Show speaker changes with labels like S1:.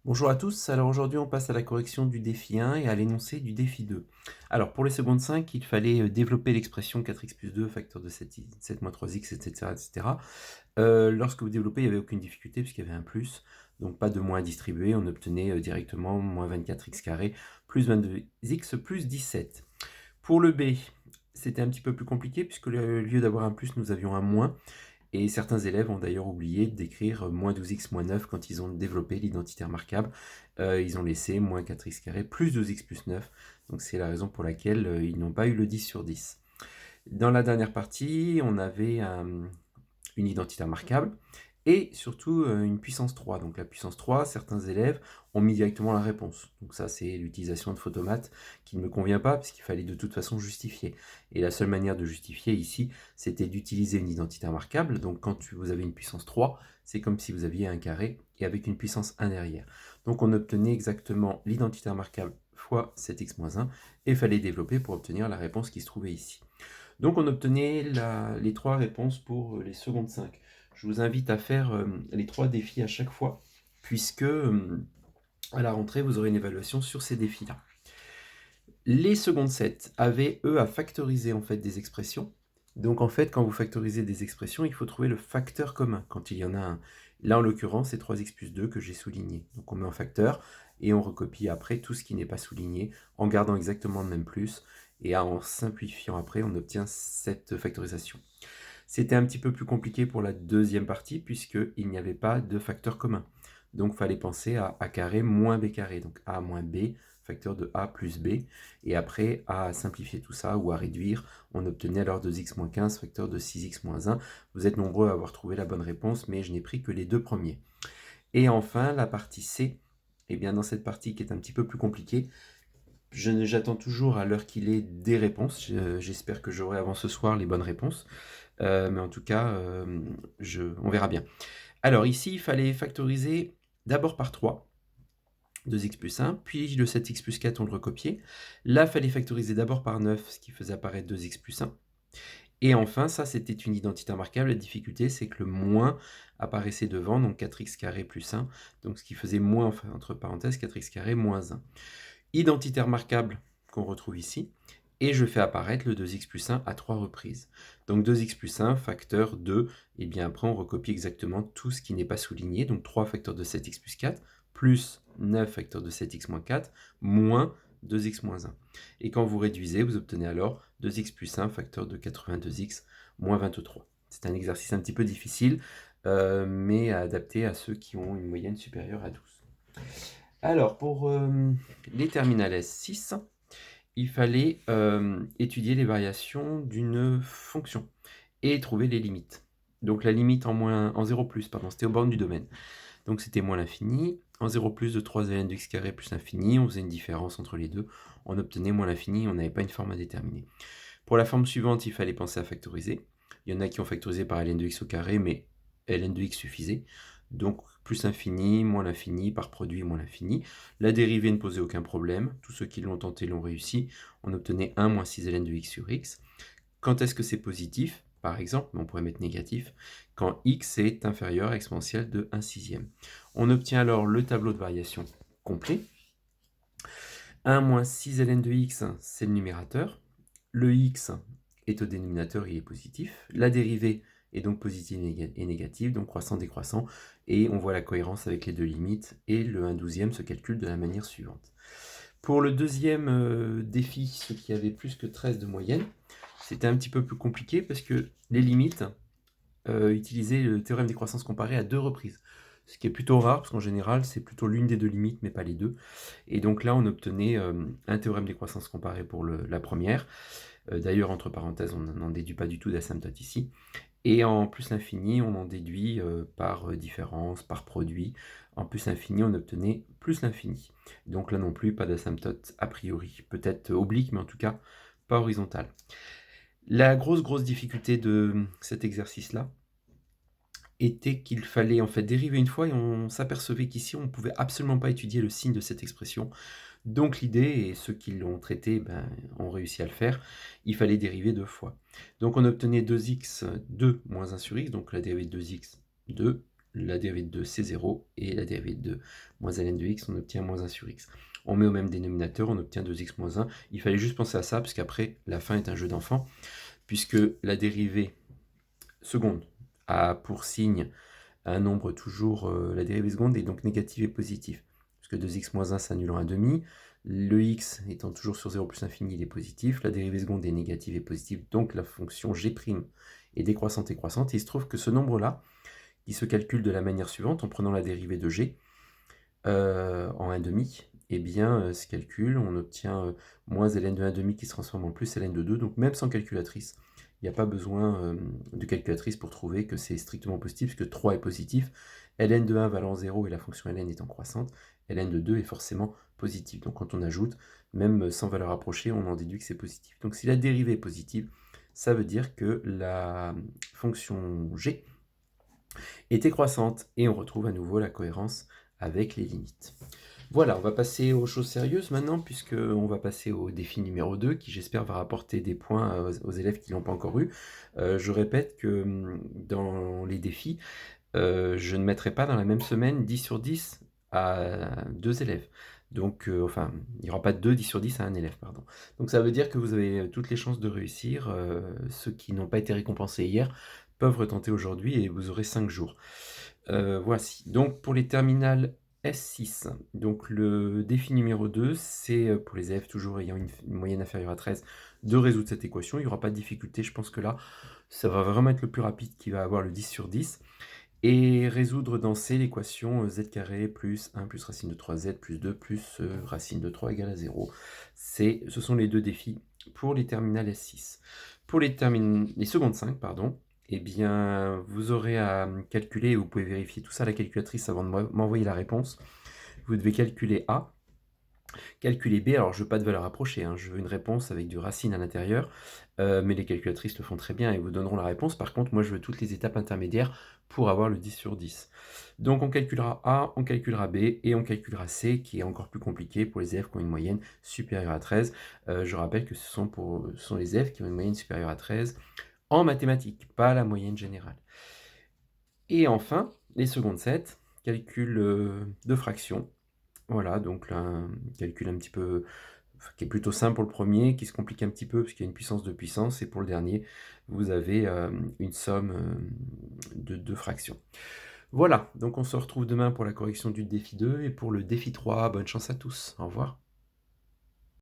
S1: Bonjour à tous, alors aujourd'hui on passe à la correction du défi 1 et à l'énoncé du défi 2. Alors pour les secondes 5, il fallait développer l'expression 4x plus 2, facteur de 7 moins 3x, etc. etc. Lorsque vous développez, il n'y avait aucune difficulté puisqu'il y avait un plus, donc pas de moins à distribuer, on obtenait directement moins 24x carré plus 22x plus 17. Pour le B, c'était un petit peu plus compliqué puisque au lieu d'avoir un plus, nous avions un moins. Et certains élèves ont d'ailleurs oublié d'écrire moins 12x moins 9 quand ils ont développé l'identité remarquable. Ils ont laissé moins 4x carré plus 12x plus 9. Donc c'est la raison pour laquelle ils n'ont pas eu le 10 sur 10. Dans la dernière partie, on avait une identité remarquable et surtout une puissance 3. Donc la puissance 3, certains élèves ont mis directement la réponse. Donc ça, c'est l'utilisation de photomath qui ne me convient pas parce qu'il fallait de toute façon justifier. Et la seule manière de justifier ici, c'était d'utiliser une identité remarquable. Donc quand vous avez une puissance 3, c'est comme si vous aviez un carré et avec une puissance 1 derrière. Donc on obtenait exactement l'identité remarquable fois 7x-1 et il fallait développer pour obtenir la réponse qui se trouvait ici. Donc on obtenait les trois réponses pour les secondes 5. Je vous invite à faire les trois défis à chaque fois, puisque à la rentrée, vous aurez une évaluation sur ces défis-là. Les secondes 7 avaient, eux, à factoriser en fait des expressions. Donc en fait, quand vous factorisez des expressions, il faut trouver le facteur commun quand il y en a un. Là, en l'occurrence, c'est 3x plus 2 que j'ai souligné. Donc on met en facteur et on recopie après tout ce qui n'est pas souligné en gardant exactement le même plus. Et en simplifiant après, on obtient cette factorisation. C'était un petit peu plus compliqué pour la deuxième partie puisqu'il n'y avait pas de facteur commun. Donc il fallait penser à a carré moins b carré. Donc a moins b, facteur de a plus b. Et après, à simplifier tout ça ou à réduire, on obtenait alors 2x moins 15, facteur de 6x moins 1. Vous êtes nombreux à avoir trouvé la bonne réponse, mais je n'ai pris que les deux premiers. Et enfin, la partie C. Eh bien, dans cette partie qui est un petit peu plus compliquée, j'attends toujours à l'heure qu'il est des réponses. J'espère que j'aurai avant ce soir les bonnes réponses. Mais en tout cas, on verra bien. Alors ici, il fallait factoriser d'abord par 3, 2x plus 1, puis le 7x plus 4, on le recopiait. Là, il fallait factoriser d'abord par 9, ce qui faisait apparaître 2x plus 1. Et enfin, ça, c'était une identité remarquable. La difficulté, c'est que le moins apparaissait devant, donc 4x carré plus 1, donc ce qui faisait moins, enfin, entre parenthèses, 4x carré moins 1. Identité remarquable qu'on retrouve ici, et je fais apparaître le 2x plus 1 à 3 reprises. Donc 2x plus 1, facteur 2, et bien après on recopie exactement tout ce qui n'est pas souligné, donc 3 facteur de 7x plus 4, plus 9 facteur de 7x moins 4, moins 2x moins 1. Et quand vous réduisez, vous obtenez alors 2x plus 1, facteur de 82x moins 23. C'est un exercice un petit peu difficile, mais adapté à ceux qui ont une moyenne supérieure à 12. Alors, pour les terminales S6, il fallait étudier les variations d'une fonction et trouver les limites. Donc la limite en 0 plus, pardon, c'était aux bornes du domaine. Donc c'était moins l'infini. En 0 plus de 3 ln de x carré plus l'infini, on faisait une différence entre les deux. On obtenait moins l'infini, on n'avait pas une forme à déterminer. Pour la forme suivante, il fallait penser à factoriser. Il y en a qui ont factorisé par ln de x au carré, mais ln de x suffisait. Donc plus l'infini, moins l'infini, par produit, moins l'infini. La dérivée ne posait aucun problème. Tous ceux qui l'ont tenté l'ont réussi. On obtenait 1 moins 6 ln de x sur x. Quand est-ce que c'est positif? Par exemple, mais on pourrait mettre négatif, quand x est inférieur à exponentielle de 1 sixième. On obtient alors le tableau de variation complet. 1 moins 6 ln de x, c'est le numérateur. Le x est au dénominateur, il est positif. La dérivée est donc positive et négative, donc croissant, décroissant. Et on voit la cohérence avec les deux limites. Et le 1/12 se calcule de la manière suivante. Pour le deuxième défi, ceux qui avaient plus que 13 de moyenne, c'était un petit peu plus compliqué parce que les limites utilisaient le théorème des croissances comparées à 2 reprises. Ce qui est plutôt rare, parce qu'en général, c'est plutôt l'une des deux limites, mais pas les deux. Et donc là, on obtenait un théorème des croissances comparées pour la première. D'ailleurs, entre parenthèses, on n'en déduit pas du tout d'asymptote ici. Et en plus l'infini, on en déduit par différence, par produit. En plus l'infini, on obtenait plus l'infini. Donc là non plus, pas d'asymptote a priori. Peut-être oblique, mais en tout cas, pas horizontal. La grosse difficulté de cet exercice-là était qu'il fallait en fait dériver une fois et on s'apercevait qu'ici, on ne pouvait absolument pas étudier le signe de cette expression. Donc l'idée, et ceux qui l'ont traité ont réussi à le faire, il fallait dériver 2 fois. Donc on obtenait 2x, 2 moins 1 sur x, donc la dérivée de 2x, 2. la dérivée de 2 c'est 0, et la dérivée de 2 moins ln de x, on obtient moins 1 sur x. On met au même dénominateur, on obtient 2x moins 1. Il fallait juste penser à ça, parce qu'après, la fin est un jeu d'enfant, puisque la dérivée seconde a pour signe un nombre toujours, la dérivée seconde est donc négative et positive, puisque 2x moins 1 s'annule en 1/2, le x étant toujours sur 0 plus infini, il est positif, la dérivée seconde est négative et positive, donc la fonction g' est décroissante et croissante, et il se trouve que ce nombre-là, il se calcule de la manière suivante, en prenant la dérivée de g en 1/2, et bien, ce calcul, on obtient moins ln de 1/2 qui se transforme en plus ln de 2, donc même sans calculatrice, il n'y a pas besoin de calculatrice pour trouver que c'est strictement positif, puisque 3 est positif, ln de 1 valant 0 et la fonction ln étant croissante, ln de 2 est forcément positif. Donc quand on ajoute, même sans valeur approchée, on en déduit que c'est positif. Donc si la dérivée est positive, ça veut dire que la fonction g était croissante, et on retrouve à nouveau la cohérence avec les limites. Voilà, on va passer aux choses sérieuses maintenant, puisqu'on va passer au défi numéro 2, qui j'espère va rapporter des points aux élèves qui ne l'ont pas encore eu. Je répète que dans les défis, je ne mettrai pas dans la même semaine 10 sur 10 à 2 élèves. Donc, enfin, il n'y aura pas 2 10 sur 10 à un élève, pardon. Donc ça veut dire que vous avez toutes les chances de réussir. Ceux qui n'ont pas été récompensés hier peuvent retenter aujourd'hui, et vous aurez 5 jours. Voici. Donc pour les terminales S6, donc le défi numéro 2, c'est pour les élèves toujours ayant une moyenne inférieure à 13 de résoudre cette équation. Il n'y aura pas de difficulté, je pense que là, ça va vraiment être le plus rapide qui va avoir le 10 sur 10. Et résoudre dans C l'équation z carré plus 1 plus racine de 3z plus 2 plus racine de 3 égale à 0. Ce sont les deux défis pour les terminales S6. Pour les secondes 5, pardon, eh bien, vous aurez à calculer, vous pouvez vérifier tout ça à la calculatrice avant de m'envoyer la réponse. Vous devez calculer A, calculer B, alors je veux pas de valeur approchée, hein, je veux une réponse avec du racine à l'intérieur, mais les calculatrices le font très bien et vous donneront la réponse. Par contre, moi je veux toutes les étapes intermédiaires pour avoir le 10 sur 10. Donc on calculera A, on calculera B, et on calculera C, qui est encore plus compliqué pour les élèves qui ont une moyenne supérieure à 13. Je rappelle que ce sont les élèves qui ont une moyenne supérieure à 13 en mathématiques, pas la moyenne générale. Et enfin, les secondes 7, calcul de fractions. Voilà, donc là, un calcul un petit peu qui est plutôt simple pour le premier, qui se complique un petit peu parce qu'il y a une puissance de puissance, et pour le dernier, vous avez une somme de 2 fractions. Voilà, donc on se retrouve demain pour la correction du défi 2, et pour le défi 3, bonne chance à tous. Au revoir.